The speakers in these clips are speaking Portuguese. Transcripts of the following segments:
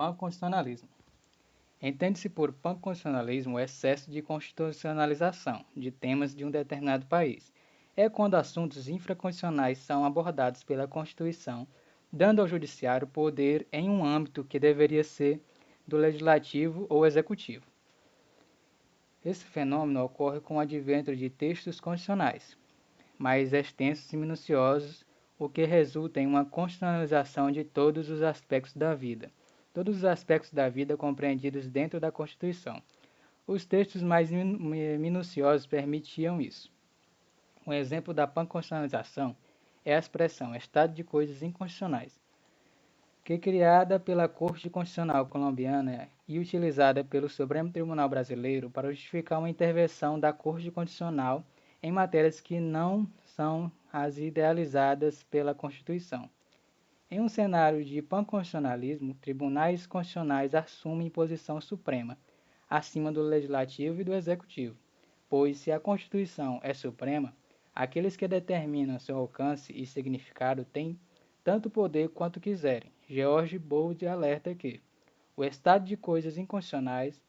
Panconstitucionalismo. Entende-se por panconstitucionalismo o excesso de constitucionalização de temas de um determinado país. É quando assuntos infraconstitucionais são abordados pela Constituição, dando ao Judiciário poder em um âmbito que deveria ser do Legislativo ou Executivo. Esse fenômeno ocorre com o advento de textos constitucionais, mais extensos e minuciosos, o que resulta em uma constitucionalização de todos os aspectos da vida. Todos os aspectos da vida compreendidos dentro da Constituição. Os textos mais minuciosos permitiam isso. Um exemplo da panconstitucionalização é a expressão estado de coisas inconstitucionais, que criada pela Corte Constitucional Colombiana e utilizada pelo Supremo Tribunal Brasileiro para justificar uma intervenção da Corte Constitucional em matérias que não são as idealizadas pela Constituição. Em um cenário de panconstitucionalismo, tribunais constitucionais assumem posição suprema, acima do Legislativo e do Executivo, pois se a Constituição é suprema, aqueles que determinam seu alcance e significado têm tanto poder quanto quiserem. George Bold alerta que o estado de coisas inconstitucionais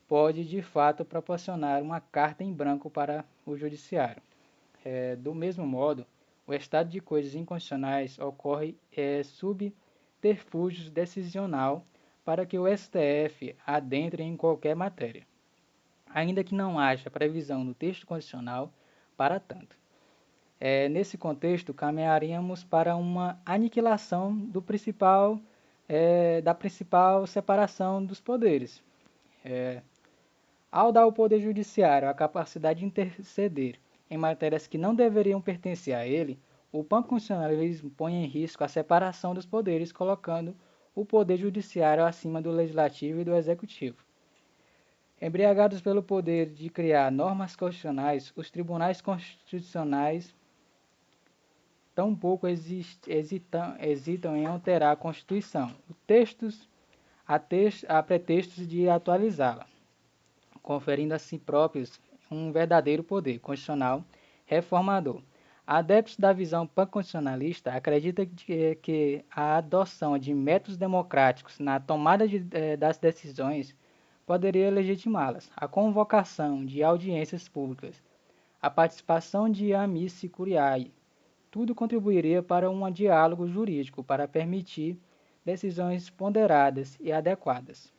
pode, de fato, proporcionar uma carta em branco para o Judiciário. Do mesmo modo, o estado de coisas inconstitucionais ocorre subterfúgio decisional para que o STF adentre em qualquer matéria, ainda que não haja previsão no texto constitucional para tanto. Nesse contexto, caminharíamos para uma aniquilação da principal separação dos poderes. Ao dar ao Poder Judiciário a capacidade de interceder em matérias que não deveriam pertencer a ele, o panconstitucionalismo põe em risco a separação dos poderes, colocando o Poder Judiciário acima do Legislativo e do Executivo. Embriagados pelo poder de criar normas constitucionais, os tribunais constitucionais tampouco hesitam em alterar a Constituição, a pretextos de atualizá-la, conferindo a si próprios um verdadeiro poder constitucional reformador. Adeptos da visão panconstitucionalista acreditam que a adoção de métodos democráticos na tomada das decisões poderia legitimá-las. A convocação de audiências públicas, a participação de amici curiae, tudo contribuiria para um diálogo jurídico para permitir decisões ponderadas e adequadas.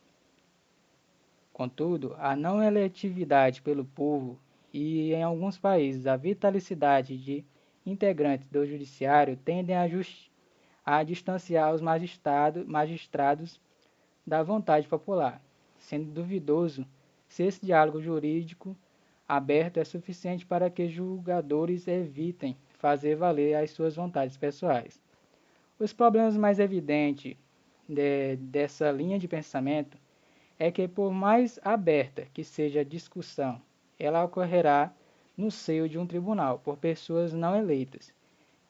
Contudo, a não eletividade pelo povo e, em alguns países, a vitalicidade de integrantes do judiciário tendem a distanciar os magistrados da vontade popular, sendo duvidoso se esse diálogo jurídico aberto é suficiente para que julgadores evitem fazer valer as suas vontades pessoais. Os problemas mais evidentes dessa linha de pensamento é que, por mais aberta que seja a discussão, ela ocorrerá no seio de um tribunal, por pessoas não eleitas,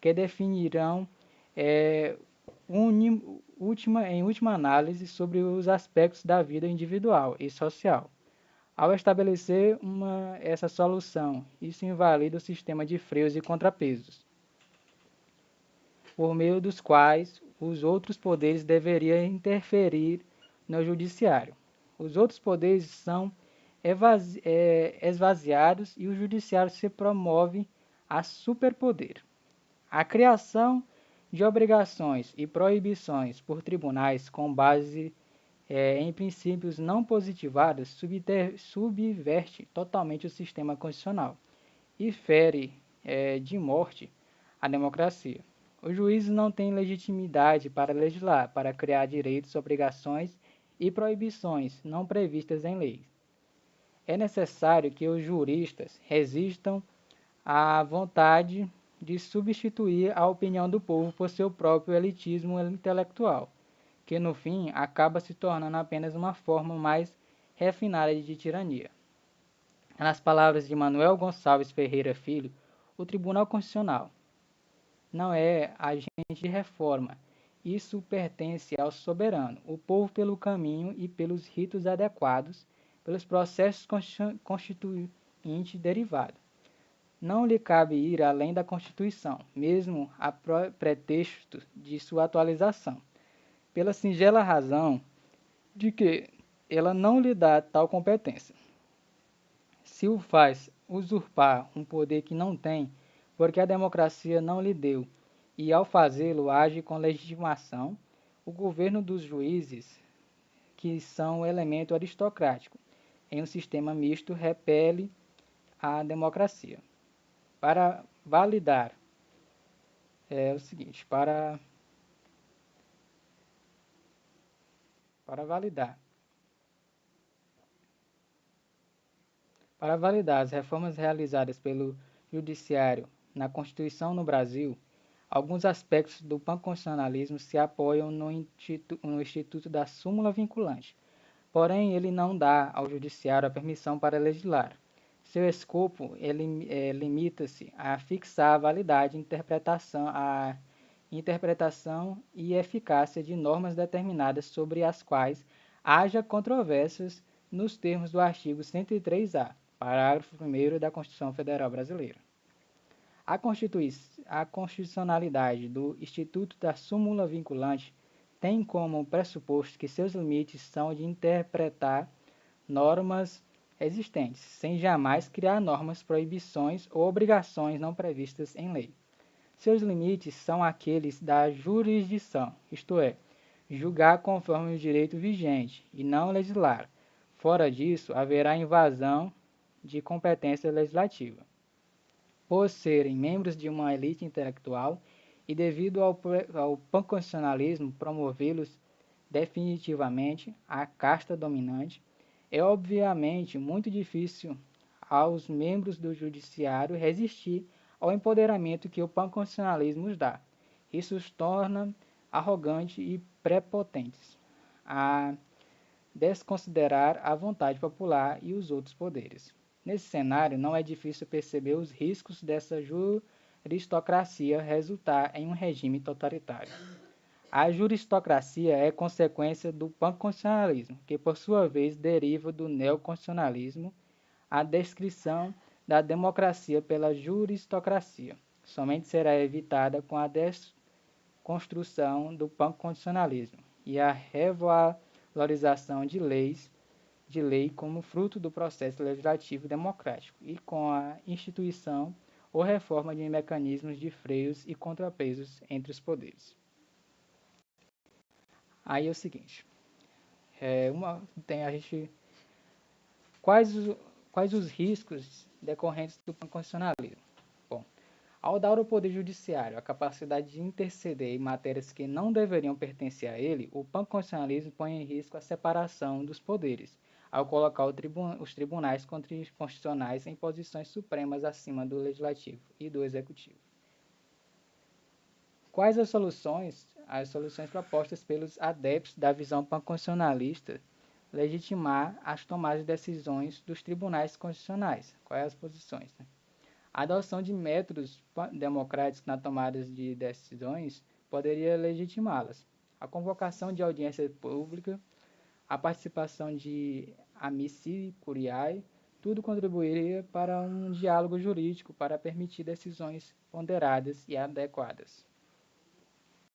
que definirão em última análise sobre os aspectos da vida individual e social. Ao estabelecer essa solução, isso invalida o sistema de freios e contrapesos, por meio dos quais os outros poderes deveriam interferir no judiciário. Os outros poderes são esvaziados e o judiciário se promove a superpoder. A criação de obrigações e proibições por tribunais com base em princípios não positivados subverte totalmente o sistema constitucional e fere de morte a democracia. Os juízes não têm legitimidade para legislar, para criar direitos, obrigações e proibições não previstas em leis. É necessário que os juristas resistam à vontade de substituir a opinião do povo por seu próprio elitismo intelectual, que no fim acaba se tornando apenas uma forma mais refinada de tirania. Nas palavras de Manuel Gonçalves Ferreira Filho, o Tribunal Constitucional não é agente de reforma. Isso pertence ao soberano, o povo pelo caminho e pelos ritos adequados, pelos processos constituintes derivados. Não lhe cabe ir além da Constituição, mesmo a pretexto de sua atualização. pela singela razão de que ela não lhe dá tal competência. Se o faz usurpar um poder que não tem, porque a democracia não lhe deu, e ao fazê-lo age com legitimação, o governo dos juízes, que são elemento aristocrático, em um sistema misto, repele a democracia. Para validar, é o seguinte, para validar Para validar as reformas realizadas pelo Judiciário na Constituição no Brasil, alguns aspectos do panconstitucionalismo se apoiam no instituto da súmula vinculante. Porém, ele não dá ao Judiciário a permissão para legislar. Seu escopo limita-se a fixar a validade, interpretação e eficácia de normas determinadas sobre as quais haja controvérsias nos termos do artigo 103-A, parágrafo 1º da Constituição Federal Brasileira. A constitucionalidade do Instituto da Súmula Vinculante tem como pressuposto que seus limites são de interpretar normas existentes, sem jamais criar normas, proibições ou obrigações não previstas em lei. Seus limites são aqueles da jurisdição, isto é, julgar conforme o direito vigente e não legislar. Fora disso, haverá invasão de competência legislativa. Por serem membros de uma elite intelectual e devido ao panconstitucionalismo promovê-los definitivamente à casta dominante, é obviamente muito difícil aos membros do judiciário resistir ao empoderamento que o panconstitucionalismo os dá. Isso os torna arrogantes e prepotentes, a desconsiderar a vontade popular e os outros poderes. Nesse cenário, não é difícil perceber os riscos dessa juristocracia resultar em um regime totalitário. A juristocracia é consequência do panconstitucionalismo, que por sua vez deriva do neoconstitucionalismo, a descrição da democracia pela juristocracia. Somente será evitada com a desconstrução do panconstitucionalismo e a revalorização de lei como fruto do processo legislativo democrático e com a instituição ou reforma de mecanismos de freios e contrapesos entre os poderes. Aí é o seguinte, quais os riscos decorrentes do constitucionalismo? Bom, ao dar ao Poder Judiciário a capacidade de interceder em matérias que não deveriam pertencer a ele, o panconstitucionalismo põe em risco a separação dos poderes, ao colocar os tribunais constitucionais em posições supremas acima do Legislativo e do Executivo. Quais as soluções? As soluções propostas pelos adeptos da visão panconstitucionalista legitimar as tomadas de decisões dos tribunais constitucionais. Quais as posições? A adoção de métodos democráticos na tomada de decisões poderia legitimá-las. A convocação de audiência pública, a participação de amici curiae, tudo contribuiria para um diálogo jurídico para permitir decisões ponderadas e adequadas.